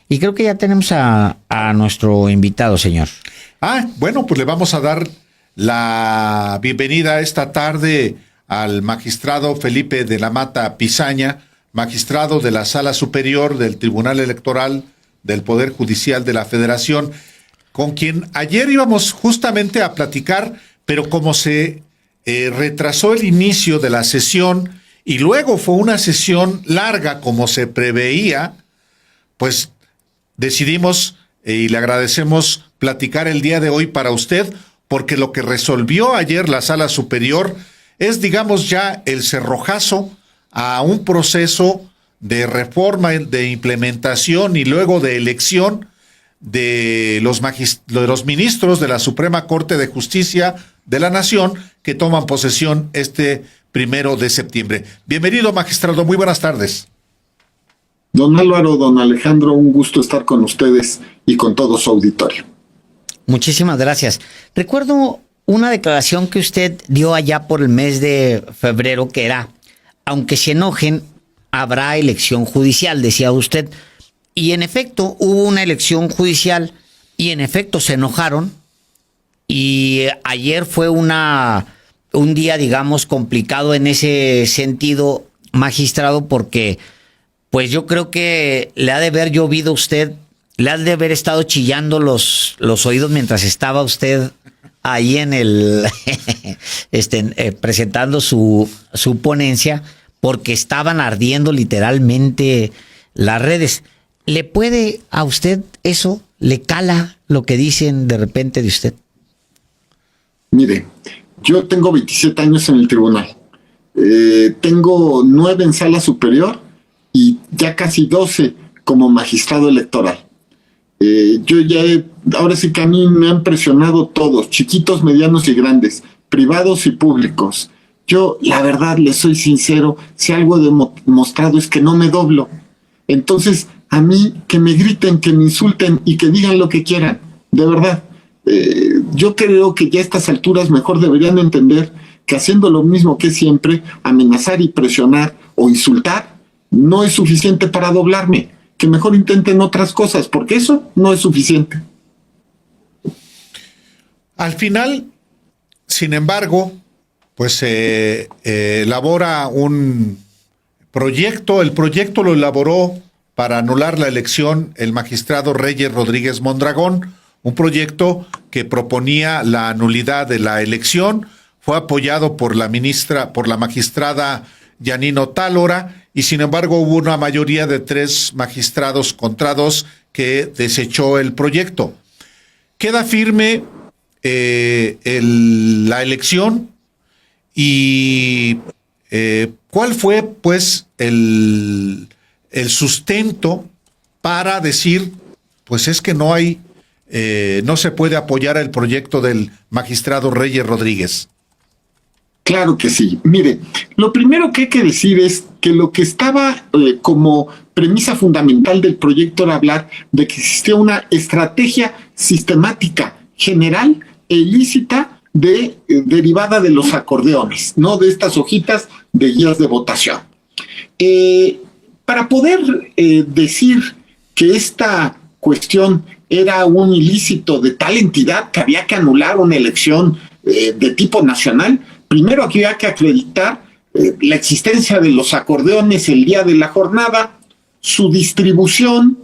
Y creo que ya tenemos a nuestro invitado, señor. Bueno, pues le vamos a dar la bienvenida esta tarde al magistrado Felipe de la Mata Pizaña, magistrado de la Sala Superior del Tribunal Electoral del Poder Judicial de la Federación, con quien ayer íbamos justamente a platicar, pero como se retrasó el inicio de la sesión y luego fue una sesión larga como se preveía, pues decidimos y le agradecemos platicar el día de hoy para usted, porque lo que resolvió ayer la Sala Superior es, digamos, ya el cerrojazo a un proceso de reforma, de implementación y luego de elección de los ministros de la Suprema Corte de Justicia de la Nación que toman posesión este 1 de septiembre. Bienvenido, magistrado, muy buenas tardes. Don Álvaro, don Alejandro, un gusto estar con ustedes y con todo su auditorio. Muchísimas gracias. Recuerdo una declaración que usted dio allá por el mes de febrero, que era: aunque se enojen, habrá elección judicial, decía usted. Y en efecto, hubo una elección judicial y en efecto se enojaron. Y ayer fue un día, digamos, complicado en ese sentido, magistrado, porque pues yo creo que le ha de haber llovido a usted, le ha de haber estado chillando los oídos mientras estaba usted ahí en el presentando su ponencia, porque estaban ardiendo literalmente las redes. ¿Le puede a usted eso? ¿Le cala lo que dicen de repente de usted? Mire, yo tengo 27 años en el tribunal. Tengo 9 en sala superior y ya casi 12 como magistrado electoral. Ahora sí que a mí me han presionado todos, chiquitos, medianos y grandes, privados y públicos. Yo, la verdad, les soy sincero, si algo he demostrado es que no me doblo. Entonces, a mí, que me griten, que me insulten y que digan lo que quieran, de verdad. Yo creo que ya a estas alturas mejor deberían entender que haciendo lo mismo que siempre, amenazar y presionar o insultar, no es suficiente para doblarme. Que mejor intenten otras cosas, porque eso no es suficiente. Al final, sin embargo, pues se elabora un proyecto. El proyecto lo elaboró para anular la elección el magistrado Reyes Rodríguez Mondragón, un proyecto que proponía la nulidad de la elección. Fue apoyado por la magistrada Yanino Tálora, y sin embargo hubo una mayoría de 3 magistrados contra 2 que desechó el proyecto. Queda firme la elección. Y ¿cuál fue, pues, el sustento para decir, pues es que no se puede apoyar el proyecto del magistrado Reyes Rodríguez? Claro que sí. Mire, lo primero que hay que decir es que lo que estaba como premisa fundamental del proyecto era hablar de que existía una estrategia sistemática, general e ilícita derivada de los acordeones, no de estas hojitas de guías de votación. Para poder decir que esta cuestión era un ilícito de tal entidad que había que anular una elección de tipo nacional, primero aquí hay que acreditar la existencia de los acordeones el día de la jornada, su distribución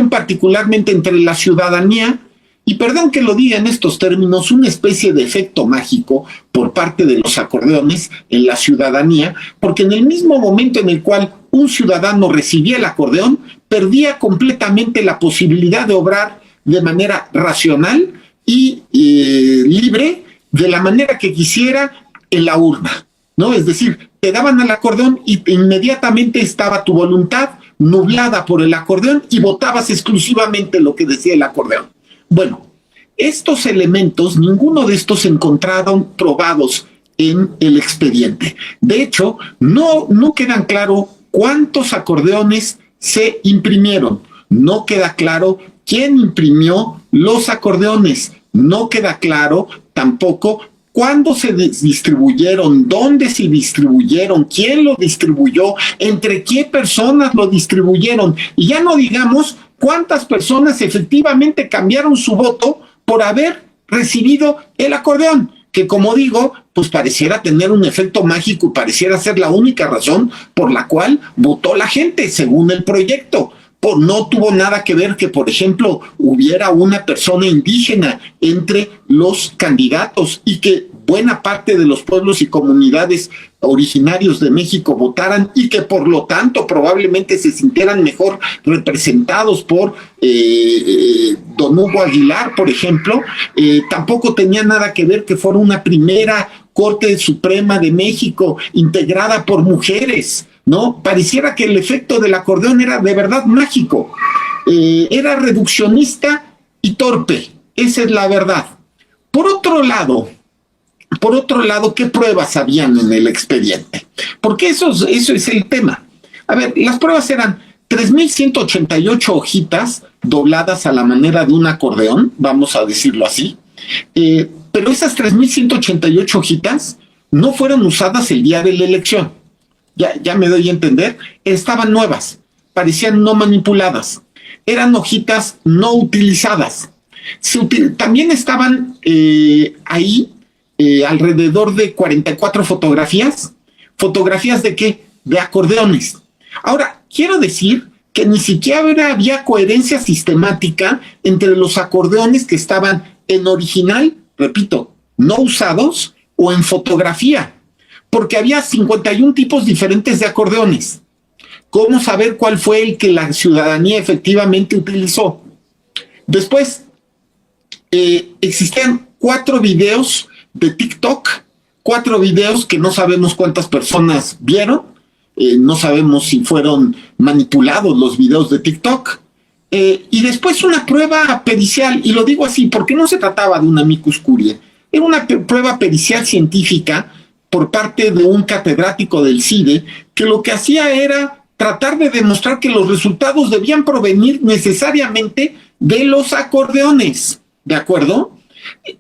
particularmente entre la ciudadanía, y perdón que lo diga en estos términos, una especie de efecto mágico por parte de los acordeones en la ciudadanía, porque en el mismo momento en el cual un ciudadano recibía el acordeón, perdía completamente la posibilidad de obrar de manera racional y libre, de la manera que quisiera en la urna, ¿no? Es decir, te daban al acordeón y inmediatamente estaba tu voluntad nublada por el acordeón y votabas exclusivamente lo que decía el acordeón. Bueno, estos elementos, ninguno de estos se encontraron probados en el expediente. De hecho, no quedan claro cuántos acordeones se imprimieron. No queda claro quién imprimió los acordeones. No queda claro tampoco cuándo se distribuyeron, dónde se distribuyeron, quién lo distribuyó, entre qué personas lo distribuyeron, y ya no digamos cuántas personas efectivamente cambiaron su voto por haber recibido el acordeón, que como digo, pues pareciera tener un efecto mágico y pareciera ser la única razón por la cual votó la gente, según el proyecto. No tuvo nada que ver que, por ejemplo, hubiera una persona indígena entre los candidatos y que buena parte de los pueblos y comunidades originarios de México votaran y que por lo tanto probablemente se sintieran mejor representados por don Hugo Aguilar, por ejemplo. Tampoco tenía nada que ver que fuera una primera Corte Suprema de México integrada por mujeres, ¿no? Pareciera que el efecto del acordeón era de verdad mágico. Era reduccionista y torpe, esa es la verdad. Por otro lado, ¿qué pruebas habían en el expediente? Porque eso es el tema. A ver, las pruebas eran 3,188 hojitas dobladas a la manera de un acordeón, vamos a decirlo así, pero esas 3,188 hojitas no fueron usadas el día de la elección. Ya me doy a entender, estaban nuevas, parecían no manipuladas, eran hojitas no utilizadas. También estaban ahí alrededor de 44 fotografías. ¿Fotografías de qué? De acordeones. Ahora, quiero decir que ni siquiera había coherencia sistemática entre los acordeones que estaban en original, repito, no usados, o en fotografía, porque había 51 tipos diferentes de acordeones. ¿Cómo saber cuál fue el que la ciudadanía efectivamente utilizó? Después, existían 4 videos de TikTok, 4 videos que no sabemos cuántas personas vieron, no sabemos si fueron manipulados los videos de TikTok, y después una prueba pericial, y lo digo así porque no se trataba de una amicus curiae, era una prueba pericial científica por parte de un catedrático del CIDE, que lo que hacía era tratar de demostrar que los resultados debían provenir necesariamente de los acordeones, ¿de acuerdo?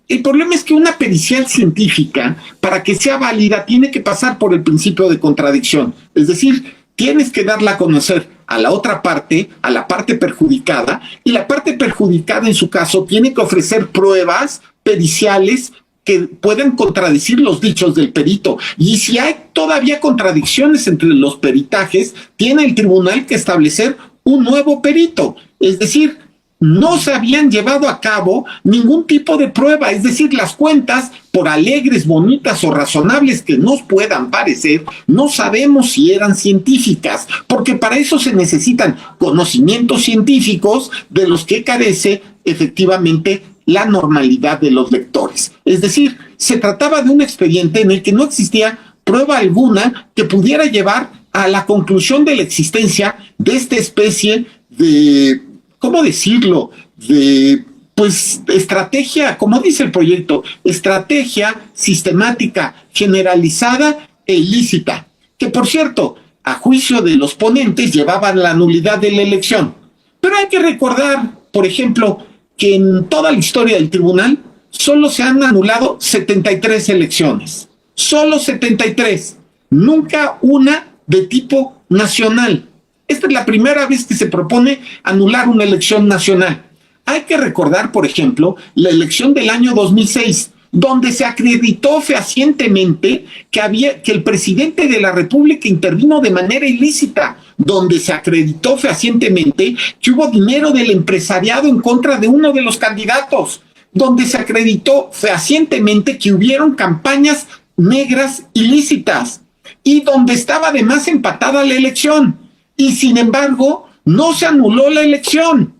El problema es que una pericial científica, para que sea válida, tiene que pasar por el principio de contradicción, es decir, tienes que darla a conocer a la otra parte, a la parte perjudicada, y la parte perjudicada en su caso tiene que ofrecer pruebas periciales que puedan contradecir los dichos del perito. Y si hay todavía contradicciones entre los peritajes, tiene el tribunal que establecer un nuevo perito. Es decir, no se habían llevado a cabo ningún tipo de prueba, es decir, las cuentas, por alegres, bonitas o razonables que nos puedan parecer, no sabemos si eran científicas, porque para eso se necesitan conocimientos científicos de los que carece efectivamente la normalidad de los lectores. Es decir, se trataba de un expediente en el que no existía prueba alguna que pudiera llevar a la conclusión de la existencia de esta especie de, ¿cómo decirlo?, de, pues, estrategia, como dice el proyecto, estrategia sistemática, generalizada e ilícita, que por cierto, a juicio de los ponentes, llevaban la nulidad de la elección. Pero hay que recordar, por ejemplo, que en toda la historia del tribunal solo se han anulado 73 elecciones. Solo 73. Nunca una de tipo nacional. Esta es la primera vez que se propone anular una elección nacional. Hay que recordar, por ejemplo, la elección del año 2006, donde se acreditó fehacientemente que el presidente de la República intervino de manera ilícita, donde se acreditó fehacientemente que hubo dinero del empresariado en contra de uno de los candidatos, donde se acreditó fehacientemente que hubieron campañas negras ilícitas y donde estaba además empatada la elección. Y sin embargo, no se anuló la elección.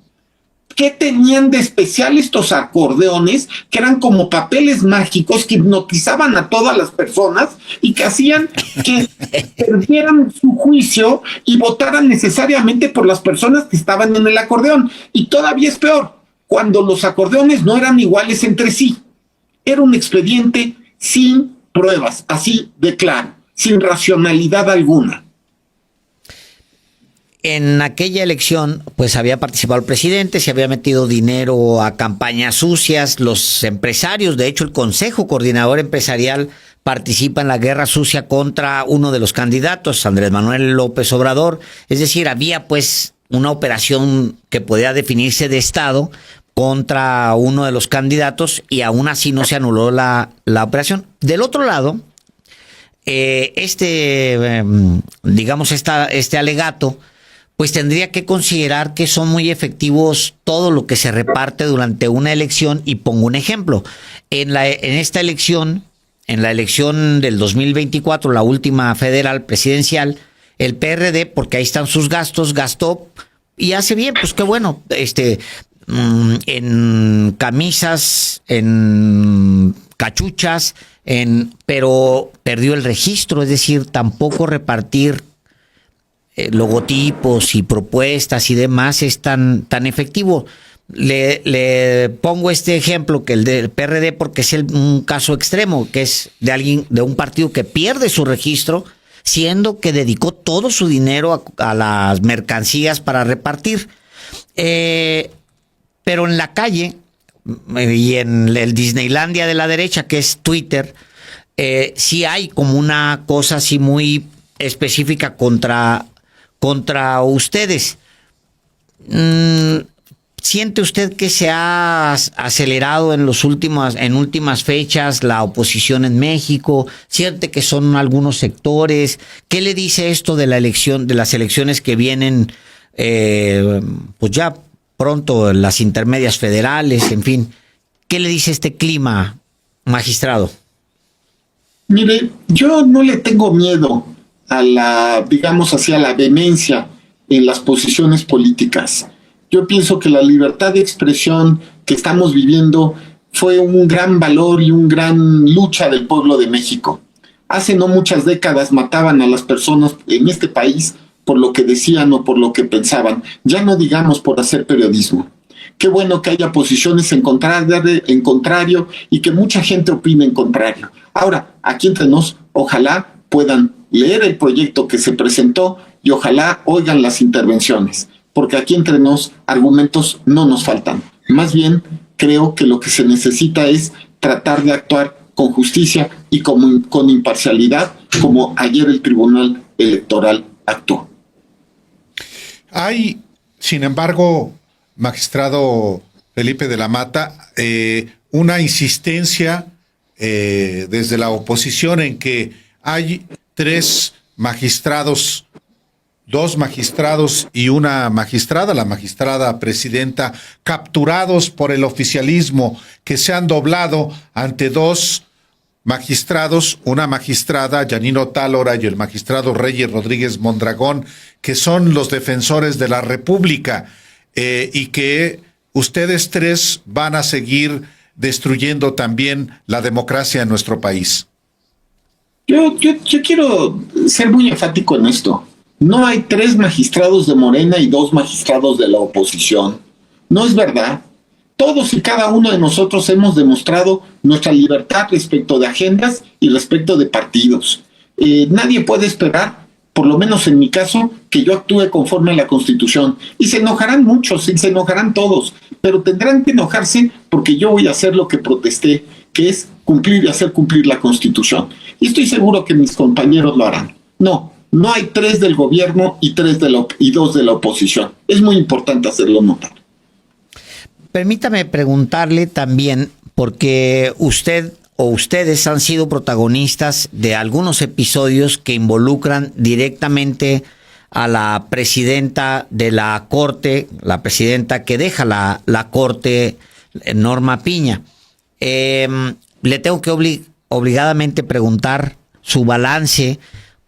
¿Qué tenían de especial estos acordeones que eran como papeles mágicos que hipnotizaban a todas las personas y que hacían que perdieran su juicio y votaran necesariamente por las personas que estaban en el acordeón? Y todavía es peor, cuando los acordeones no eran iguales entre sí. Era un expediente sin pruebas, así de claro, sin racionalidad alguna. en aquella elección, pues había participado el presidente, se había metido dinero a campañas sucias, los empresarios, de hecho el Consejo Coordinador Empresarial participa en la guerra sucia contra uno de los candidatos, Andrés Manuel López Obrador. Es decir, había pues una operación que podía definirse de Estado contra uno de los candidatos y aún así no se anuló la operación. Del otro lado, digamos, este alegato, pues tendría que considerar que son muy efectivos todo lo que se reparte durante una elección. Y pongo un ejemplo. En esta elección, en la elección del 2024, la última federal presidencial, el PRD, porque ahí están sus gastos, gastó y hace bien, pues qué bueno, en camisas, en cachuchas, pero perdió el registro, es decir, tampoco repartir logotipos y propuestas y demás es tan efectivo. Le pongo este ejemplo, que el del PRD, porque es un caso extremo, que es de un partido que pierde su registro, siendo que dedicó todo su dinero a las mercancías para repartir. Pero en la calle y en el Disneylandia de la derecha, que es Twitter, sí hay como una cosa así muy específica contra ustedes. ¿Siente usted que se ha acelerado en últimas fechas la oposición en México? ¿Siente que son algunos sectores? ¿Qué le dice esto de la elección, de las elecciones que vienen, pues ya pronto, las intermedias federales, en fin? ¿Qué le dice este clima, magistrado? Mire, yo no le tengo miedo a hacia la vehemencia en las posiciones políticas. Yo pienso que la libertad de expresión que estamos viviendo fue un gran valor y una gran lucha del pueblo de México. Hace no muchas décadas mataban a las personas en este país por lo que decían o por lo que pensaban, ya no digamos por hacer periodismo. Qué bueno que haya posiciones en contrario y que mucha gente opine en contrario. Ahora, aquí entre nos, ojalá puedan leer el proyecto que se presentó y ojalá oigan las intervenciones, porque aquí entre nos argumentos no nos faltan. Más bien, creo que lo que se necesita es tratar de actuar con justicia y con imparcialidad, como ayer el Tribunal Electoral actuó. Hay, sin embargo, magistrado Felipe de la Mata, una insistencia desde la oposición en que hay 3 magistrados, 2 magistrados y una magistrada, la magistrada presidenta, capturados por el oficialismo, que se han doblado ante 2 magistrados, una magistrada, Yanino Tálora, y el magistrado Reyes Rodríguez Mondragón, que son los defensores de la República, y que ustedes 3 van a seguir destruyendo también la democracia en nuestro país. Yo quiero ser muy enfático en esto. No hay 3 magistrados de Morena y 2 magistrados de la oposición. No es verdad. Todos y cada uno de nosotros hemos demostrado nuestra libertad respecto de agendas y respecto de partidos. Nadie puede esperar, por lo menos en mi caso, que yo actúe conforme a la Constitución. Y se enojarán muchos, y se enojarán todos, pero tendrán que enojarse porque yo voy a hacer lo que protesté, que es cumplir y hacer cumplir la Constitución. Y estoy seguro que mis compañeros lo harán. No hay 3 del gobierno y 2 de la oposición. Es muy importante hacerlo notar. Permítame preguntarle también, porque usted o ustedes han sido protagonistas de algunos episodios que involucran directamente a la presidenta de la Corte, la presidenta que deja la Corte, Norma Piña. Le tengo que obligadamente preguntar su balance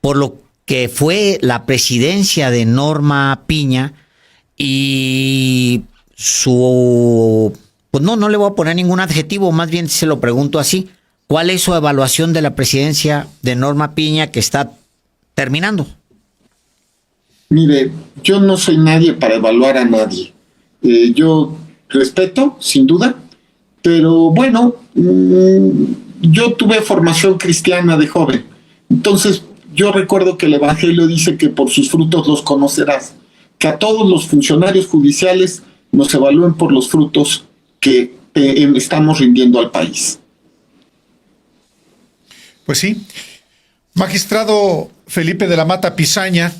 por lo que fue la presidencia de Norma Piña y pues no le voy a poner ningún adjetivo, más bien se lo pregunto así. ¿Cuál es su evaluación de la presidencia de Norma Piña que está terminando? Mire, yo no soy nadie para evaluar a nadie. Yo respeto, sin duda, pero bueno, yo tuve formación cristiana de joven. Entonces, yo recuerdo que el Evangelio dice que por sus frutos los conocerás. que a todos los funcionarios judiciales nos evalúen por los frutos que estamos rindiendo al país. Pues sí. Magistrado Felipe de la Mata Pisaña,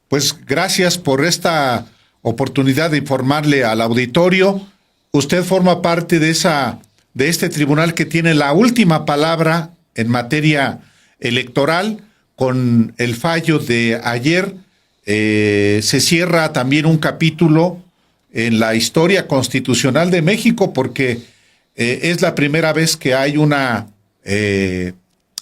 pues gracias por esta oportunidad de informarle al auditorio. Usted forma parte de este tribunal que tiene la última palabra en materia electoral. Con el fallo de ayer se cierra también un capítulo en la historia constitucional de México, porque es la primera vez que hay una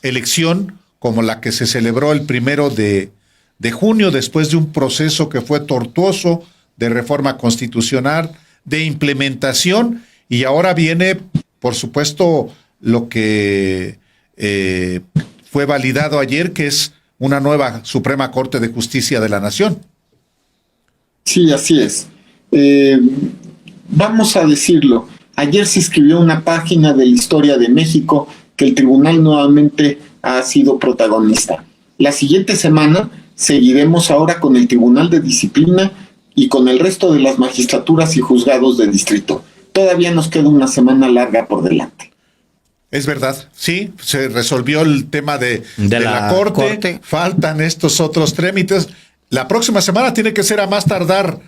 elección como la que se celebró el 1 de junio, después de un proceso que fue tortuoso de reforma constitucional, de implementación, y ahora viene, por supuesto, lo que fue validado ayer, que es una nueva Suprema Corte de Justicia de la Nación. Sí, así es. Vamos a decirlo, ayer se escribió una página de la historia de México que el tribunal nuevamente ha sido protagonista. La siguiente semana seguiremos ahora con el Tribunal de Disciplina y con el resto de las magistraturas y juzgados de distrito. Todavía nos queda una semana larga por delante. Es verdad, sí, se resolvió el tema de la corte, faltan estos otros trámites. La próxima semana tiene que ser a más tardar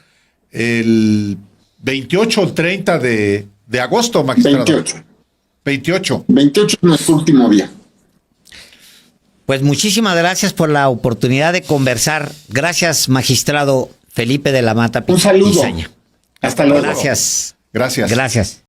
el 28 o 30 de agosto, magistrado. 28 es nuestro último día. Pues muchísimas gracias por la oportunidad de conversar. Gracias, magistrado Felipe de la Mata Pisaña. Un saludo. Hasta luego. Gracias. Gracias. Gracias.